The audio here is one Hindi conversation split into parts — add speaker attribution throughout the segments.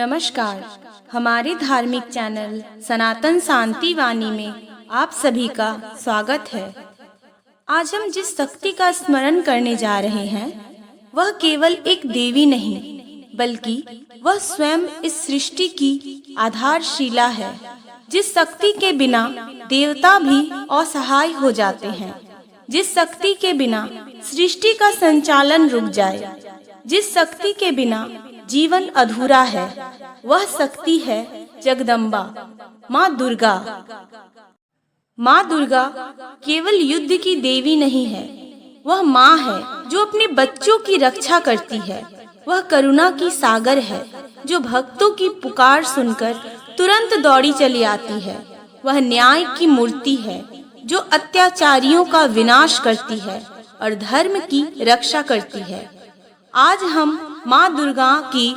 Speaker 1: नमस्कार। हमारे धार्मिक चैनल सनातन शांति वाणी में आप सभी का स्वागत है। आज हम जिस शक्ति का स्मरण करने जा रहे हैं वह केवल एक देवी नहीं बल्कि वह स्वयं इस सृष्टि की आधारशिला है। जिस शक्ति के बिना देवता भी असहाय हो जाते हैं, जिस शक्ति के बिना सृष्टि का संचालन रुक जाए, जिस शक्ति के बिना जीवन अधूरा है, वह शक्ति है जगदम्बा माँ दुर्गा। माँ दुर्गा केवल युद्ध की देवी नहीं है, वह माँ है जो अपने बच्चों की रक्षा करती है। वह करुणा की सागर है जो भक्तों की पुकार सुनकर तुरंत दौड़ी चली आती है। वह न्याय की मूर्ति है जो अत्याचारियों का विनाश करती है और धर्म की रक्षा करती है। आज हम माँ दुर्गा की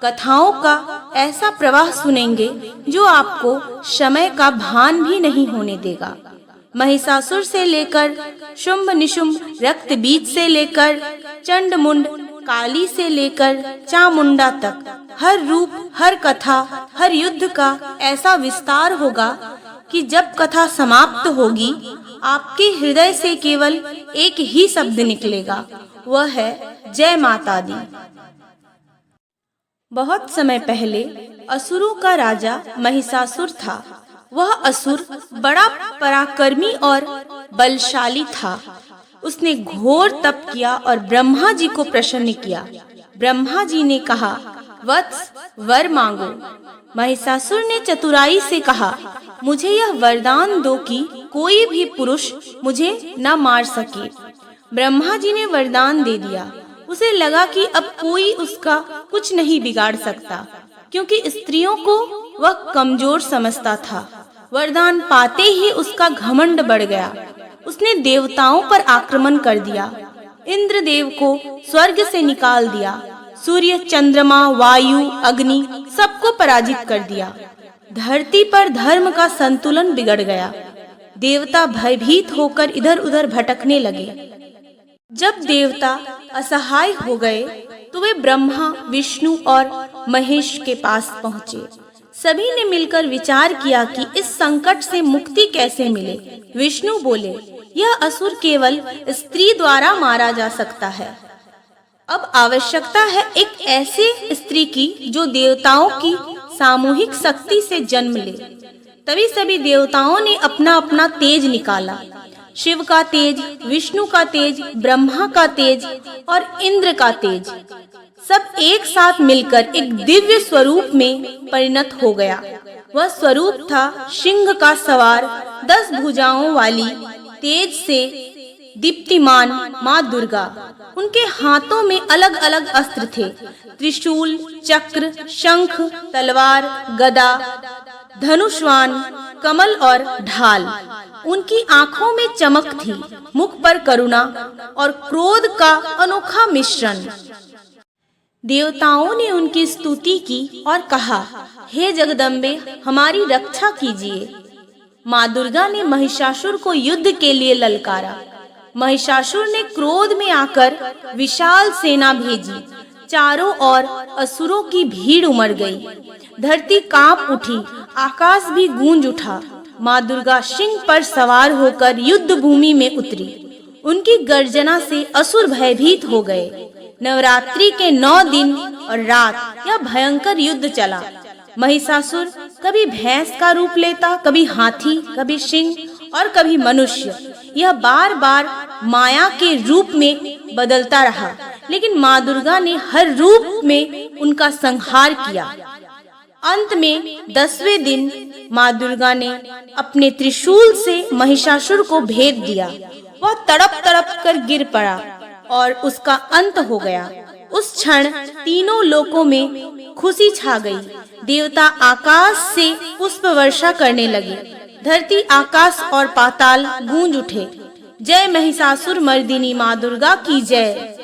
Speaker 1: कथाओं का ऐसा प्रवाह सुनेंगे जो आपको समय का भान भी नहीं होने देगा। महिषासुर से लेकर शुंभ निशुंभ, रक्त बीज से लेकर चंड मुंड, काली से लेकर चामुंडा तक, हर रूप, हर कथा, हर युद्ध का ऐसा विस्तार होगा कि जब कथा समाप्त होगी आपके हृदय से केवल एक ही शब्द निकलेगा, वह है जय माता दी। बहुत समय पहले असुरों का राजा महिषासुर था। वह असुर बड़ा पराक्रमी और बलशाली था। उसने घोर तप किया और ब्रह्मा जी को प्रसन्न किया। ब्रह्मा जी ने कहा, वत्स वर मांगो। महिषासुर ने चतुराई से कहा, मुझे यह वरदान दो कि कोई भी पुरुष मुझे न मार सके। ब्रह्मा जी ने वरदान दे दिया। उसे लगा कि अब कोई उसका कुछ नहीं बिगाड़ सकता, क्योंकि स्त्रियों को वह कमजोर समझता था। वरदान पाते ही उसका घमंड बढ़ गया। उसने देवताओं पर आक्रमण कर दिया। इंद्रदेव को स्वर्ग से निकाल दिया। सूर्य, चंद्रमा, वायु, अग्नि सबको पराजित कर दिया। धरती पर धर्म का संतुलन बिगड़ गया। देवता भयभीत होकर इधर उधर भटकने लगे। जब देवता असहाय हो गए तो वे ब्रह्मा, विष्णु और महेश के पास पहुँचे। सभी ने मिलकर विचार किया कि इस संकट से मुक्ति कैसे मिले। विष्णु बोले, यह असुर केवल स्त्री द्वारा मारा जा सकता है। अब आवश्यकता है एक ऐसे स्त्री की जो देवताओं की सामूहिक शक्ति से जन्म ले। तभी सभी देवताओं ने अपना अपना तेज निकाला। शिव का तेज, विष्णु का तेज, ब्रह्मा का तेज और इंद्र का तेज सब एक साथ मिलकर एक दिव्य स्वरूप में परिणत हो गया। वह स्वरूप था सिंह का सवार 10 भुजाओं वाली तेज से दीप्तिमान माँ दुर्गा। उनके हाथों में अलग अलग अस्त्र थे, त्रिशूल, चक्र, शंख, तलवार, गदा, धनुष्वान, कमल और ढाल। उनकी आंखों में चमक थी, मुख पर करुणा और क्रोध का अनोखा मिश्रण। देवताओं ने उनकी स्तुति की और कहा, हे जगदम्बे, हमारी रक्षा कीजिए। माँ दुर्गा ने महिषासुर को युद्ध के लिए ललकारा। महिषासुर ने क्रोध में आकर विशाल सेना भेजी। चारों ओर असुरों की भीड़ उमड़ गई। धरती कांप उठी, आकाश भी गूंज उठा। माँ दुर्गा सिंह पर सवार होकर युद्ध भूमि में उतरी। उनकी गर्जना से असुर भयभीत हो गए। नवरात्रि के 9 दिन और रात यह भयंकर युद्ध चला। महिषासुर कभी भैंस का रूप लेता, कभी हाथी, कभी सिंह और कभी मनुष्य। यह बार बार माया के रूप में बदलता रहा, लेकिन माँ दुर्गा ने हर रूप में उनका संहार किया। अंत में 10वें दिन माँ दुर्गा ने अपने त्रिशूल से महिषासुर को भेद दिया। वह तड़प तड़प कर गिर पड़ा और उसका अंत हो गया। उस क्षण तीनों लोकों में खुशी छा गई। देवता आकाश से पुष्प वर्षा करने लगे। धरती, आकाश और पाताल गूंज उठे। जय महिषासुर मर्दिनी माँ दुर्गा की जय।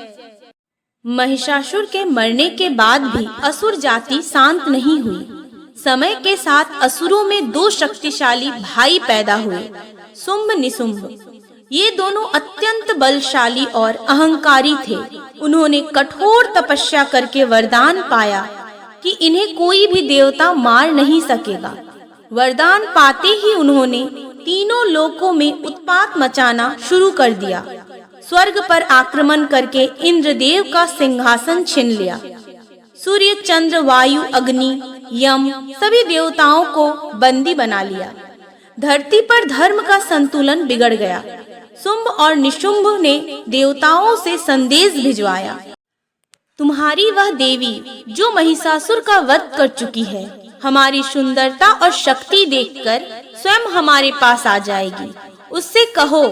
Speaker 1: महिषासुर के मरने के बाद भी असुर जाति शांत नहीं हुई। समय के साथ असुरों में 2 शक्तिशाली भाई पैदा हुए, शुंभ निशुंभ। ये दोनों अत्यंत बलशाली और अहंकारी थे। उन्होंने कठोर तपस्या करके वरदान पाया कि इन्हें कोई भी देवता मार नहीं सकेगा। वरदान पाते ही उन्होंने तीनों लोकों में उत्पात मचाना शुरू कर दिया। स्वर्ग पर आक्रमण करके इंद्रदेव का सिंहासन छीन लिया। सूर्य, चंद्र, वायु, अग्नि, यम सभी देवताओं को बंदी बना लिया। धरती पर धर्म का संतुलन बिगड़ गया। शुंभ और निशुंभ ने देवताओं से संदेश भिजवाया, तुम्हारी वह देवी जो महिषासुर का वध कर चुकी है, हमारी सुंदरता और शक्ति देखकर स्वयं हमारे पास आ जाएगी। उससे कहो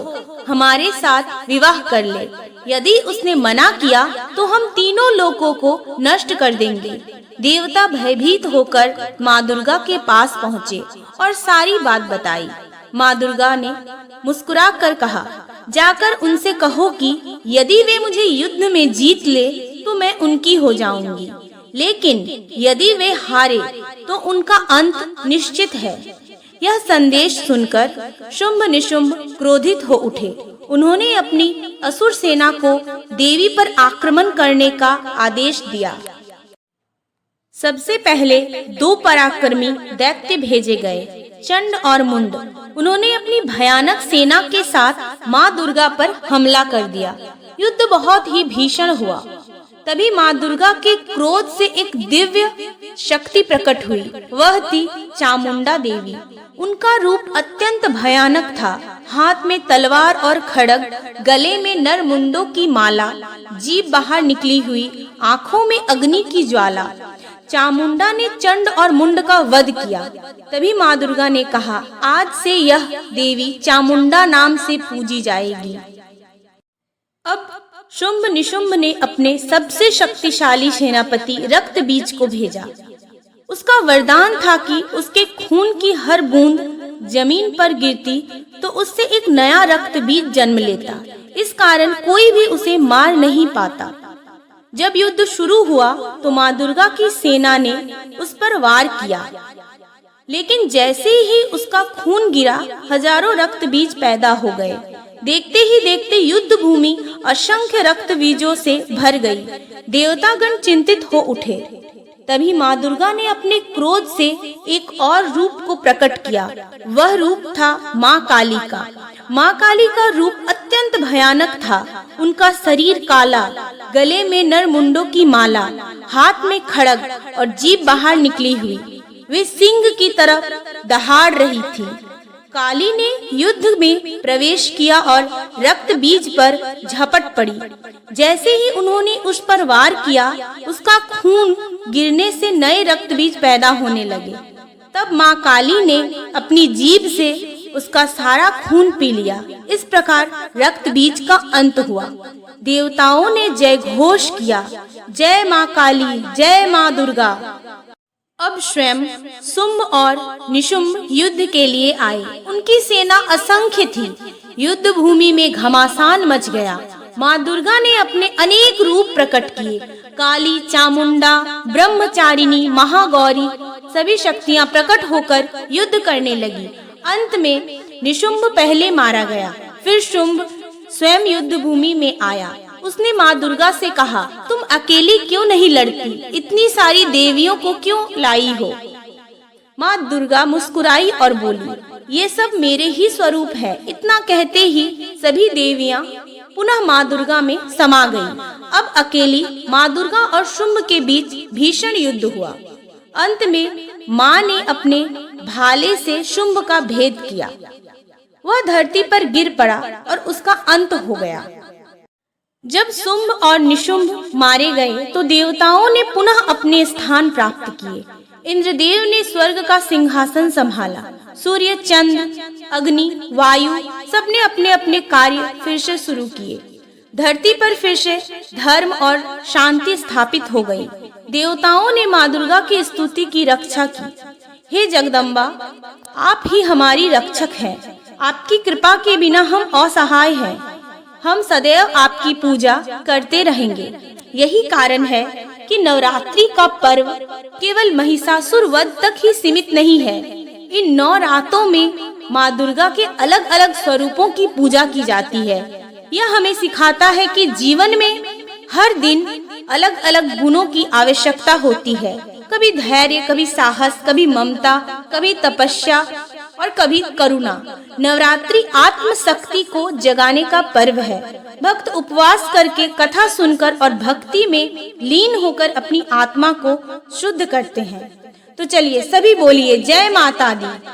Speaker 1: हमारे साथ विवाह कर ले। यदि उसने मना किया तो हम तीनों लोकों को नष्ट कर देंगे। देवता भयभीत होकर माँ दुर्गा के पास पहुँचे और सारी बात बताई। माँ दुर्गा ने मुस्कुरा कर कहा, जाकर उनसे कहो कि यदि वे मुझे युद्ध में जीत ले तो मैं उनकी हो जाऊंगी, लेकिन यदि वे हारे तो उनका अंत निश्चित है। यह संदेश सुनकर शुंभ निशुंभ क्रोधित हो उठे। उन्होंने अपनी असुर सेना को देवी पर आक्रमण करने का आदेश दिया। सबसे पहले 2 पराक्रमी दैत्य भेजे गए, चंड और मुंड। उन्होंने अपनी भयानक सेना के साथ माँ दुर्गा पर हमला कर दिया। युद्ध बहुत ही भीषण हुआ। तभी माँ दुर्गा के क्रोध से एक दिव्य शक्ति प्रकट हुई। वह थी चामुंडा देवी। उनका रूप अत्यंत भयानक था। हाथ में तलवार और खड्ग, गले में नर मुंडों की माला, जीभ बाहर निकली हुई, आंखों में अग्नि की ज्वाला। चामुंडा ने चंड और मुंड का वध किया। तभी माँ दुर्गा ने कहा, आज से यह देवी चामुंडा नाम से पूजी जाएगी। अब शुंभ निशुंभ ने अपने सबसे शक्तिशाली सेनापति रक्तबीज को भेजा। उसका वरदान था कि उसके खून की हर बूंद जमीन पर गिरती तो उससे एक नया रक्तबीज जन्म लेता। इस कारण कोई भी उसे मार नहीं पाता। जब युद्ध शुरू हुआ तो माँ दुर्गा की सेना ने उस पर वार किया, लेकिन जैसे ही उसका खून गिरा, हजारों रक्तबीज पैदा हो गए। देखते ही देखते युद्ध भूमि असंख्य रक्तबीजों से भर गई। देवतागण चिंतित हो उठे। तभी माँ दुर्गा ने अपने क्रोध से एक और रूप को प्रकट किया। वह रूप था माँ काली का। माँ काली का रूप अत्यंत भयानक था। उनका शरीर काला, गले में नर मुंडों की माला, हाथ में खड्ग और जीभ बाहर निकली हुई। वे सिंह की तरफ दहाड़ रही थी। काली ने युद्ध में प्रवेश किया और रक्त बीज पर झपट पड़ी। जैसे ही उन्होंने उस पर वार किया, उसका खून गिरने से नए रक्त बीज पैदा होने लगे। तब माँ काली ने अपनी जीभ से उसका सारा खून पी लिया। इस प्रकार रक्त बीज का अंत हुआ। देवताओं ने जय घोष किया, जय माँ काली, जय माँ दुर्गा। अब स्वयं शुंभ और निशुंभ युद्ध के लिए आए। उनकी सेना असंख्य थी। युद्ध भूमि में घमासान मच गया। माँ दुर्गा ने अपने अनेक रूप प्रकट किए। काली, चामुंडा, ब्रह्मचारिणी, महागौरी सभी शक्तियाँ प्रकट होकर युद्ध करने लगी। अंत में निशुंभ पहले मारा गया। फिर शुंभ स्वयं युद्ध भूमि में आया। उसने माँ दुर्गा से कहा, तुम अकेली क्यों नहीं लड़ती? इतनी सारी देवियों को क्यों लाई हो? माँ दुर्गा मुस्कुराई और बोली, ये सब मेरे ही स्वरूप है। इतना कहते ही सभी देवियाँ पुनः माँ दुर्गा में समा गईं। अब अकेली माँ दुर्गा और शुंभ के बीच भीषण युद्ध हुआ। अंत में माँ ने अपने भाले से शुंभ का भेद किया। वह धरती पर गिर पड़ा और उसका अंत हो गया। जब शुंभ और निशुंभ मारे गए तो देवताओं ने पुनः अपने स्थान प्राप्त किए। इंद्रदेव ने स्वर्ग का सिंहासन संभाला। सूर्य, चंद्र, अग्नि, वायु सबने अपने अपने कार्य फिर से शुरू किए। धरती पर फिर से धर्म और शांति स्थापित हो गई। देवताओं ने माँ दुर्गा की स्तुति की, रक्षा की। हे जगदम्बा, आप ही हमारी रक्षक हैं। आपकी कृपा के बिना हम असहाय हैं। हम सदैव आपकी पूजा करते रहेंगे। यही कारण है कि नवरात्रि का पर्व केवल महिषासुर वध तक ही सीमित नहीं है। इन 9 रातों में माँ दुर्गा के अलग अलग स्वरूपों की पूजा की जाती है। यह हमें सिखाता है कि जीवन में हर दिन अलग अलग गुणों की आवश्यकता होती है। कभी धैर्य, कभी साहस, कभी ममता, कभी तपस्या और कभी करुणा। नवरात्रि आत्म शक्ति को जगाने का पर्व है। भक्त उपवास करके, कथा सुनकर और भक्ति में लीन होकर अपनी आत्मा को शुद्ध करते हैं। तो चलिए सभी बोलिए जय माता दी।